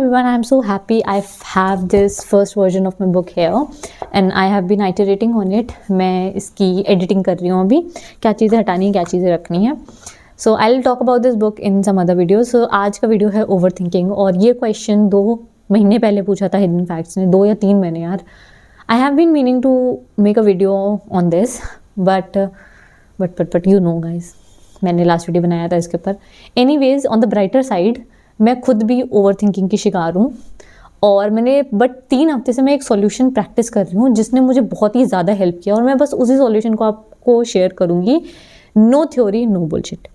everyone, I'm so happy I have this first version of my book here and I have been iterating on it. मैं इसकी editing कर रही हूँ अभी, क्या चीज़ें हटानी है क्या चीज़ें रखनी है. So I'll talk about this book in some other videos. So आज का वीडियो है overthinking और ये question 2 महीने पहले पूछा था Hidden Facts ने, 2 या 3 महीने यार. I have been meaning to make a video on this but you know guys, मैंने लास्ट वीडियो बनाया था इसके ऊपर. Anyways on the brighter side मैं खुद भी ओवर थिंकिंग की शिकार हूँ और मैंने 3 हफ्ते से मैं एक सॉल्यूशन प्रैक्टिस कर रही हूँ जिसने मुझे बहुत ही ज़्यादा हेल्प किया और मैं बस उसी सॉल्यूशन को आपको शेयर करूँगी. No theory no bullshit.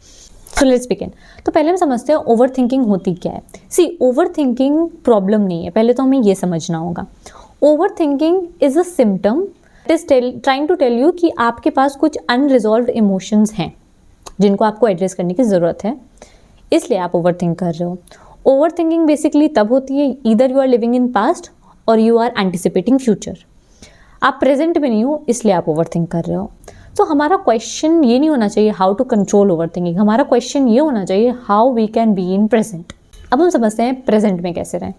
So let's begin. तो पहले हम समझते हैं ओवर थिंकिंग होती क्या है. सी, ओवर थिंकिंग प्रॉब्लम नहीं है, पहले तो हमें ये समझना होगा. Overthinking is a symptom is trying to tell you कि आपके पास कुछ अनरिजॉल्व्ड इमोशंस हैं जिनको आपको एड्रेस करने की ज़रूरत है, इसलिए आप ओवर थिंक कर रहे हो. ओवर थिंकिंग बेसिकली तब होती है either you are living in past और यू आर एंटिसिपेटिंग फ्यूचर. आप प्रेजेंट में नहीं हो इसलिए आप ओवर थिंक कर रहे हो. तो हमारा क्वेश्चन ये नहीं होना चाहिए how to control overthinking, हमारा क्वेश्चन ये होना चाहिए how we can be in present. अब हम समझते हैं प्रेजेंट में कैसे रहें.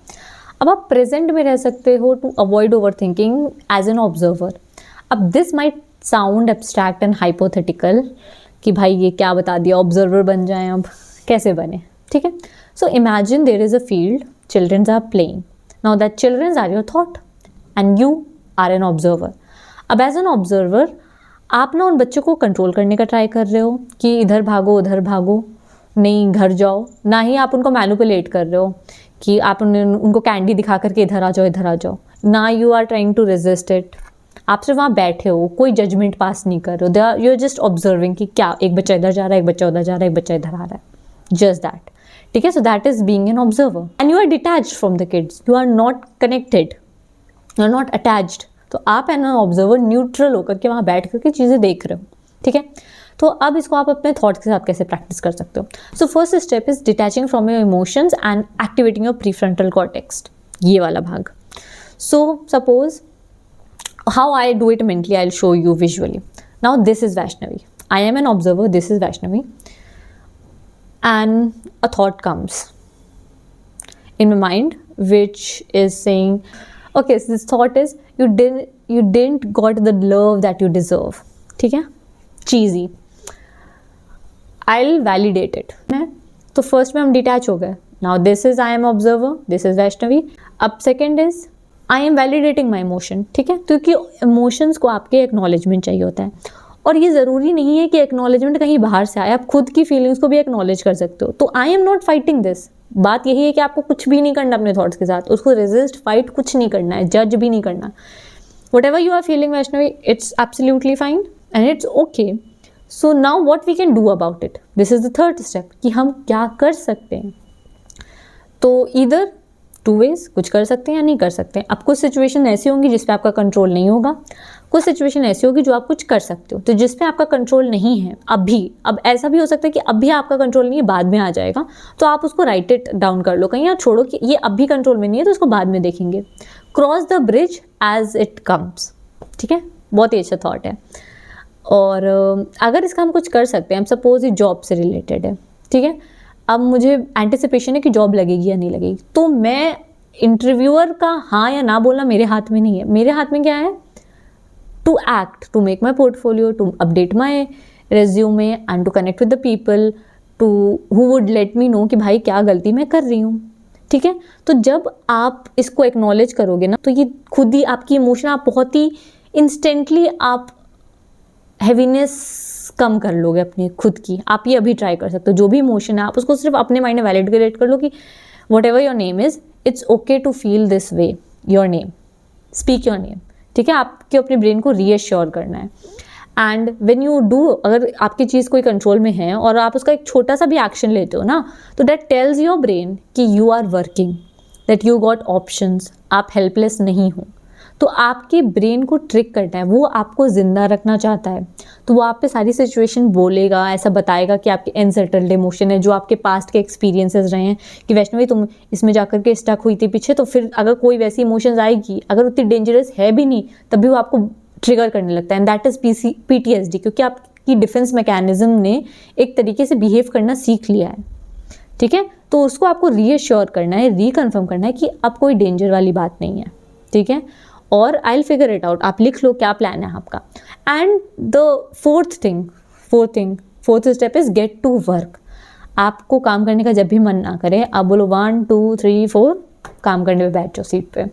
अब आप प्रेजेंट में रह सकते हो to avoid over thinking as an observer. अब this might sound abstract and hypothetical कि भाई ये क्या बता दिया, ऑब्जर्वर बन जाएं. अब कैसे बने, ठीक है. So imagine there is a field, childrens are playing. Now that childrens are your thought and you are an observer. अब एज एन ऑब्जर्वर आप ना उन बच्चों को कंट्रोल करने का ट्राई कर रहे हो कि इधर भागो उधर भागो, नहीं घर जाओ. ना ही आप उनको मैनिपुलेट कर रहे हो कि आप उनको कैंडी दिखा करके इधर आ जाओ इधर आ जाओ. ना you are trying to resist it. आप सिर्फ वहाँ बैठे हो, कोई जजमेंट पास नहीं कर रहे हो. यू आर जस्ट ऑब्जर्विंग कि क्या एक बच्चा इधर जा रहा है, एक बच्चा उधर जा रहा है, एक बच्चा इधर आ रहा है. जस्ट दैट, ठीक है. So that is being an observer and you are detached from the kids. You are not connected, you are not attached. तो आप एन ऑब्जर्वर न्यूट्रल होकर के वहाँ बैठ करके चीज़ें देख रहे हो, ठीक है. तो अब इसको आप अपने थॉट्स के साथ कैसे प्रैक्टिस कर सकते हो. So first step is detaching from your emotions and activating your prefrontal cortex, ये वाला भाग. So suppose how I do it mentally, I'll show you visually. Now this is Vaishnavi. I am an observer, this is Vaishnavi. And a thought comes in my mind which is saying, okay, so this thought is you didn't got the love that you deserve. ठीक है, cheesy. I'll validate it. तो first में हम detach हो गए. Now this is I am observer, this is Vaishnavi. अब second is I am validating my emotion, ठीक है. क्योंकि इमोशंस को आपके एक्नॉलेजमेंट चाहिए होता है और ये ज़रूरी नहीं है कि एक्नॉलेजमेंट कहीं बाहर से आए, आप खुद की फीलिंग्स को भी एक्नॉलेज कर सकते हो. तो I am not fighting this. बात यही है कि आपको कुछ भी नहीं करना अपने थॉट्स के साथ, उसको रेजिस्ट फाइट कुछ नहीं करना है, जज भी नहीं करना. Whatever you are feeling Vaishnavi, it's absolutely fine and it's okay. So now what we can do about it, this is the third step कि हम क्या कर सकते हैं. तो इधर 2 ways, कुछ कर सकते हैं या नहीं कर सकते हैं. अब कुछ सिचुएशन ऐसी होंगी जिस पे आपका कंट्रोल नहीं होगा, कुछ सिचुएशन ऐसी होगी जो आप कुछ कर सकते हो. तो जिस पे आपका कंट्रोल नहीं है अभी, अब ऐसा भी हो सकता है कि अभी आपका कंट्रोल नहीं है, बाद में आ जाएगा, तो आप उसको राइट इट डाउन कर लो कहीं, या छोड़ो कि ये अभी कंट्रोल में नहीं है तो उसको बाद में देखेंगे. Cross the bridge as it comes, ठीक है. बहुत ही अच्छा थॉट है. और अगर इसका हम कुछ कर सकते हैं, हम सपोज ये जॉब से रिलेटेड है, ठीक है. अब मुझे एंटिसिपेशन है कि जॉब लगेगी या नहीं लगेगी, तो मैं इंटरव्यूअर का हाँ या ना बोलना मेरे हाथ में नहीं है. मेरे हाथ में क्या है, to act, to make my portfolio, to update my resume and to connect with the people to who would let me know कि भाई क्या गलती मैं कर रही हूँ, ठीक है. तो जब आप इसको एक्नॉलेज करोगे ना, तो ये खुद ही आपकी इमोशन, आप बहुत ही इंस्टेंटली आप हैवीनेस कम कर लोगे अपनी खुद की. आप ये अभी ट्राई कर सकते हो. जो भी इमोशन है आप उसको सिर्फ अपने माइंड में वैलिडेट कर लो कि whatever your name is, it's okay to feel this way. Your name, speak your name, ठीक है. आपके अपने ब्रेन को रीअश्योर करना है. एंड व्हेन यू डू, अगर आपकी चीज़ कोई कंट्रोल में है और आप उसका एक छोटा सा भी एक्शन लेते हो ना, तो दैट टेल्स योर ब्रेन कि you are working, that you got options, आप हेल्पलेस नहीं हो. तो आपके ब्रेन को ट्रिक करना है, वो आपको ज़िंदा रखना चाहता है. तो वो आप पे सारी सिचुएशन बोलेगा, ऐसा बताएगा कि आपके अनसेटल्ड इमोशन है, जो आपके पास्ट के एक्सपीरियंसेस रहे हैं कि वैष्णवी तुम इसमें जाकर के स्टक हुई थी पीछे, तो फिर अगर कोई वैसी इमोशंस आएगी, अगर उतनी डेंजरस है भी नहीं, तब भी वो आपको ट्रिगर करने लगता है. एंड दैट इज़ PTSD, क्योंकि आपकी डिफेंस मैकेनिज्म ने एक तरीके से बिहेव करना सीख लिया है, ठीक है। तो उसको आपको रीअश्योर करना है, रीकन्फर्म करना है कि अब कोई डेंजर वाली बात नहीं है, ठीक है। और I will figure it out, आप लिख लो क्या प्लान है आपका। And the fourth step is get to work. आपको काम करने का जब भी मन ना करे, आप बोलो 1 2 3 4 काम करने पे बैठ जाओ सीट पे।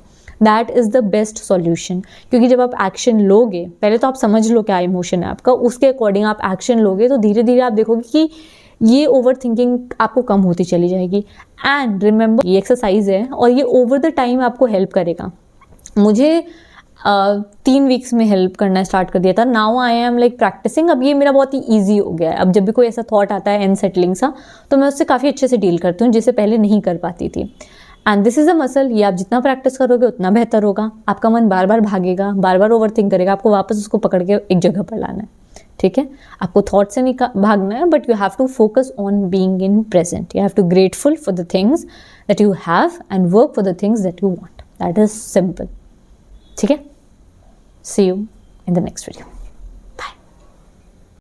That is the best solution, क्योंकि जब आप एक्शन लोगे, पहले तो आप समझ लो क्या इमोशन है आपका, उसके अकॉर्डिंग आप एक्शन लोगे तो धीरे धीरे आप देखोगे कि ये ओवर थिंकिंग आपको कम होती चली जाएगी। एंड रिमेंबर, ये एक्सरसाइज है और ये ओवर द टाइम आपको हेल्प करेगा। मुझे 3 वीक्स में हेल्प करना स्टार्ट कर दिया था। Now I am like practicing. अब ये मेरा बहुत ही ईजी हो गया है। अब जब भी कोई ऐसा थॉट आता है अनसेटलिंग सा, तो मैं उससे काफ़ी अच्छे से डील करती हूँ, जिसे पहले नहीं कर पाती थी। And this is a muscle, ये आप जितना प्रैक्टिस करोगे उतना बेहतर होगा। आपका मन बार बार भागेगा, बार बार ओवर थिंक करेगा, आपको वापस उसको पकड़ के एक जगह पर लाना है, ठीक है। आपको थॉट से नहीं भागना है, but you have to focus on being in present. You have to grateful for the things that you have and work for the things that you want. That is simple, ठीक है। See you in the next video.